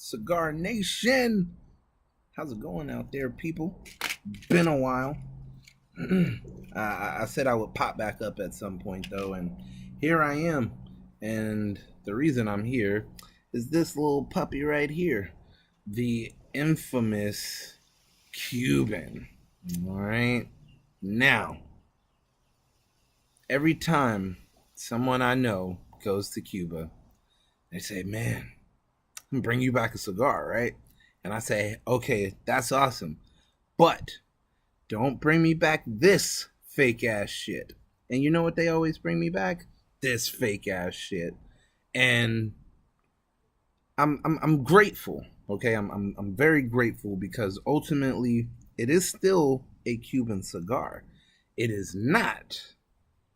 Cigar Nation. How's it going out there, people? Been a while. I said I would pop back up at some point, though, and here I am. And the reason I'm here is this little puppy right here, the infamous Cuban. All right. Now, every time someone I know goes to Cuba, they say, "Man, I'm bring you back a cigar, right?" And I say, "Okay, that's awesome, but don't bring me back this fake ass shit." And you know what they always bring me back? This fake ass shit. And I'm grateful. Okay, I'm very grateful because ultimately it is still a Cuban cigar. It is not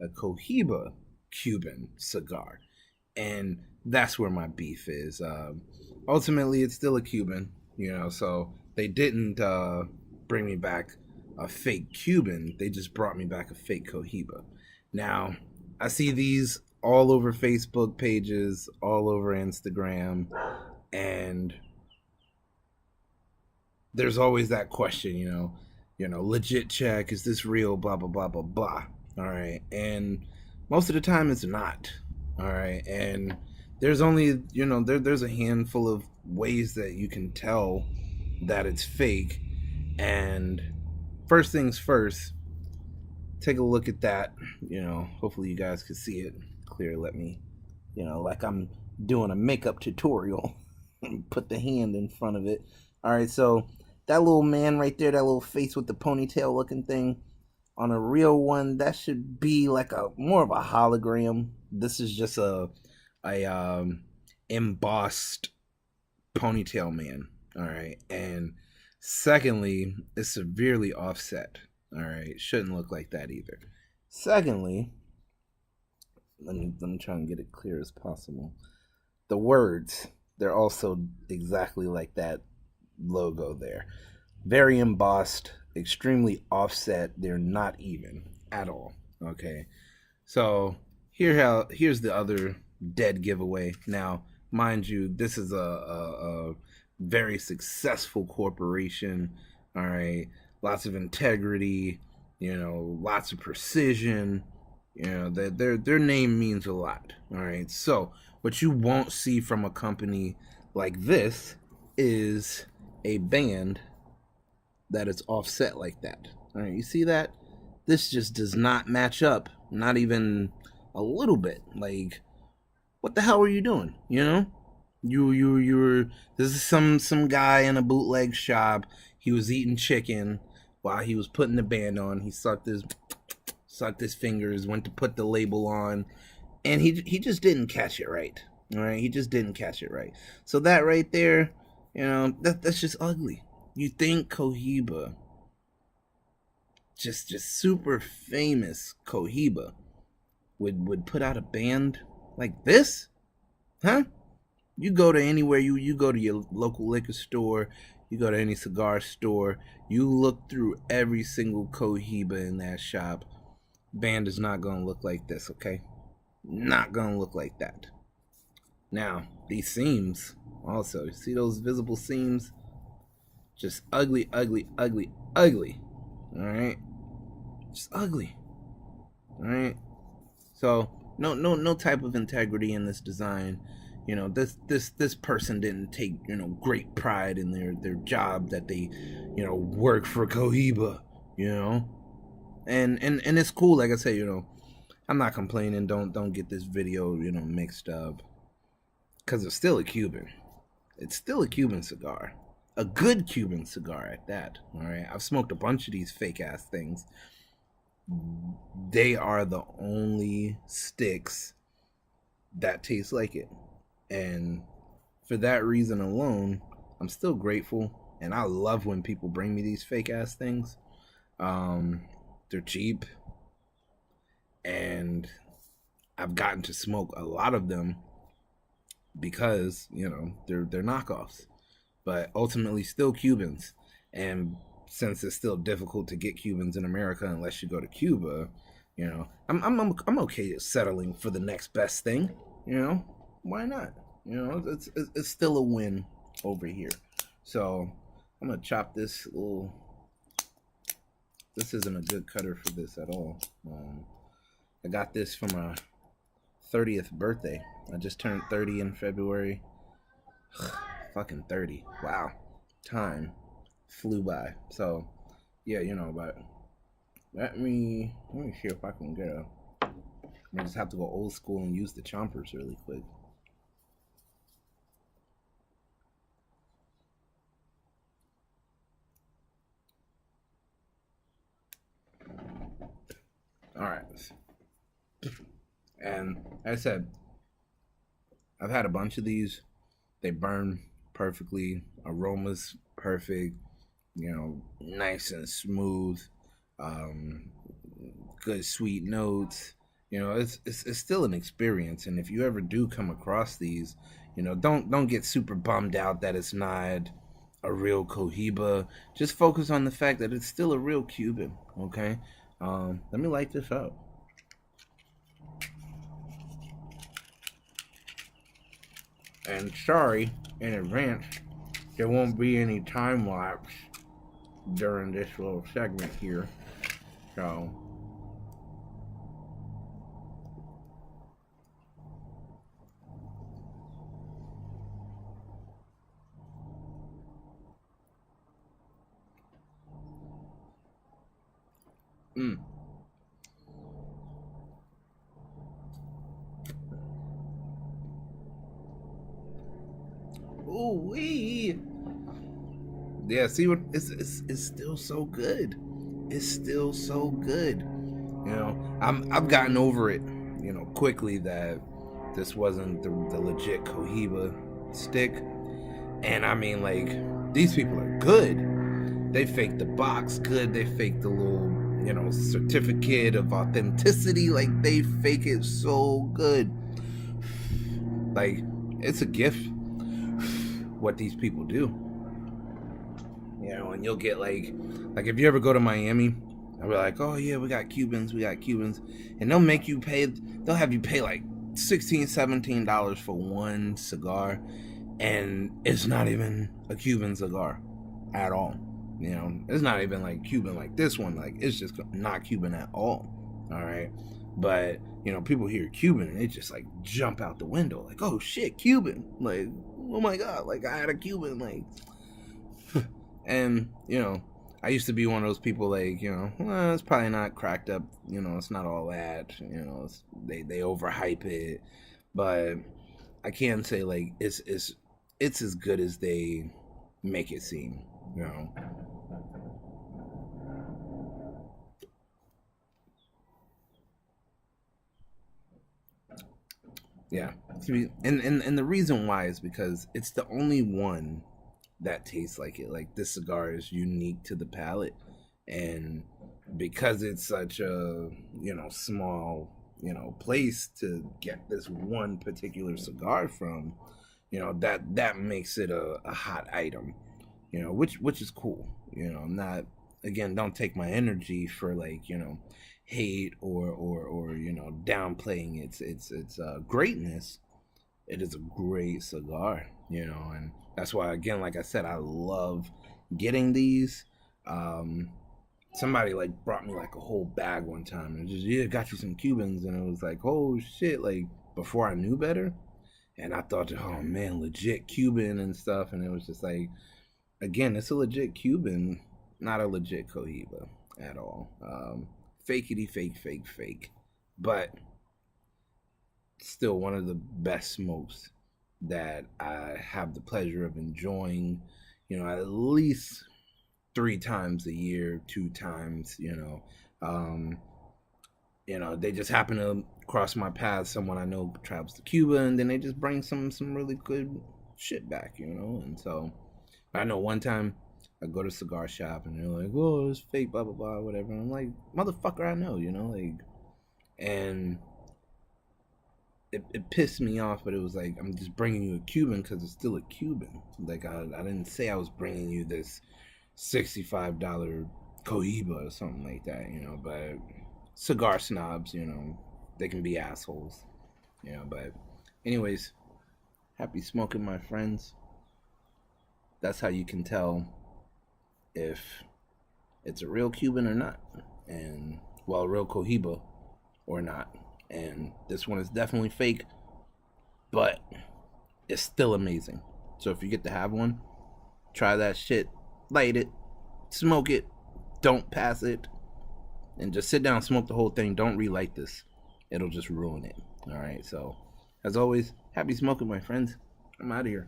a Cohiba Cuban cigar, and that's where my beef is. Ultimately, it's still a Cuban, so they didn't bring me back a fake Cuban. They just brought me back a fake Cohiba. Now, I see these all over Facebook pages, all over Instagram, and there's always that question, legit check, is this real, blah, blah, blah, blah, blah. All right. And most of the time it's not. All right. And there's only, there's a handful of ways that you can tell that it's fake. And first things first, take a look at that. Hopefully you guys can see it clear. Let me, like I'm doing a makeup tutorial. Put the hand in front of it. All right. So that little man right there, that little face with the ponytail looking thing, on a real one, that should be like a more of a hologram. This is just a embossed ponytail man. All right. And secondly, it's severely offset. All right. It shouldn't look like that either. Secondly, let me try and get it clear as possible. The words, they're also exactly like that logo there. Very embossed, extremely offset. They're not even at all. Okay. So here's the other dead giveaway. Now, mind you, this is a very successful corporation. All right. Lots of integrity, lots of precision. Their name means a lot. All right. So what you won't see from a company like this is a band that is offset like that. All right, you see that? This just does not match up, not even a little bit. Like, what the hell are you doing? You were. This is some guy in a bootleg shop. He was eating chicken while he was putting the band on. He sucked his fingers, went to put the label on, and he just didn't catch it right. All right, he just didn't catch it right. So that right there, that's just ugly. You think Cohiba, just super famous Cohiba, would put out a band like this? Huh? You go to anywhere, you go to your local liquor store, you go to any cigar store, you look through every single Cohiba in that shop, band is not going to look like this, okay? Not going to look like that. Now, these seams also, you see those visible seams? Just ugly, ugly, ugly, ugly. All right, just ugly. All right. So no type of integrity in this design. This person didn't take great pride in their job that they work for Cohiba. And it's cool. Like I say, I'm not complaining. Don't get this video mixed up, because it's still a Cuban. It's still a Cuban cigar. A good Cuban cigar at that. All right. I've smoked a bunch of these fake ass things. They are the only sticks that taste like it. And for that reason alone, I'm still grateful. And I love when people bring me these fake ass things. They're cheap. And I've gotten to smoke a lot of them because, they're knockoffs. But ultimately still Cubans. And since it's still difficult to get Cubans in America unless you go to Cuba, I'm okay settling for the next best thing. Why not? It's still a win. over here. So I'm gonna chop this little. This isn't a good cutter for this at all. I got this for my 30th birthday. I just turned 30 in February. Fucking 30. Wow. Time flew by. So yeah, but let me see if I can get a. I just have to go old school and use the chompers really quick. All right. And like I said, I've had a bunch of these. They burn perfectly. Aromas perfect. Nice and smooth. Um, Good sweet notes. It's still an experience. And if you ever do come across these, don't get super bummed out that it's not a real Cohiba. Just focus on the fact that it's still a real Cuban. Okay. Let me light this up. And sorry in advance, there won't be any time lapse during this little segment here. So, mm. Ooh wee. Yeah, see what it's still so good. It's still so good. I've gotten over it, quickly that this wasn't the legit Cohiba stick. And I mean, like, these people are good. They fake the box good. They fake the little, certificate of authenticity. Like, they fake it so good. Like, it's a gift what these people do. And you'll get like if you ever go to Miami, I'll be like, oh yeah, we got Cubans, and they'll make you pay. They'll have you pay like $16, $17 for one cigar, and it's not even a Cuban cigar at all. It's not even like Cuban like this one. Like, it's just not Cuban at all. All right, but people hear Cuban and they just like jump out the window, like, oh shit, Cuban! Like, oh my god, like I had a Cuban, like. And I used to be one of those people, like, well, it's probably not cracked up, it's not all that, they overhype it, but I can say, like, it's as good as they make it seem. Yeah. And the reason why is because it's the only one that tastes like it. Like, this cigar is unique to the palate, and because it's such a small place to get this one particular cigar from, that makes it a hot item. Which is cool. Not, again, don't take my energy for, like, hate or downplaying its greatness. It is a great cigar, and that's why, again, like I said, I love getting these. Um, Somebody like brought me like a whole bag one time and just, yeah, got you some Cubans, and it was like, oh shit, like, before I knew better, and I thought, oh man, legit Cuban and stuff, and it was just like, again, it's a legit Cuban, not a legit Cohiba at all. Fakety fake, fake, fake, but still one of the best smokes that I have the pleasure of enjoying, at least 3 times a year, 2 times, Um, they just happen to cross my path. Someone I know travels to Cuba, and then they just bring some really good shit back, And so I know one time I go to a cigar shop and they're like, "Oh, it's fake, blah blah blah, whatever." And I'm like, "Motherfucker, I know, like," and it pissed me off, but it was like, I'm just bringing you a Cuban because it's still a Cuban. Like, I didn't say I was bringing you this $65 Cohiba or something like that, but cigar snobs, they can be assholes, but anyways, happy smoking, my friends. That's how you can tell if it's a real Cuban or not, and well, a real Cohiba or not. And this one is definitely fake, but it's still amazing. So if you get to have one, try that shit, light it, smoke it, don't pass it, and just sit down, smoke the whole thing. Don't relight this, it'll just ruin it. All right, so as always, happy smoking, my friends. I'm out of here.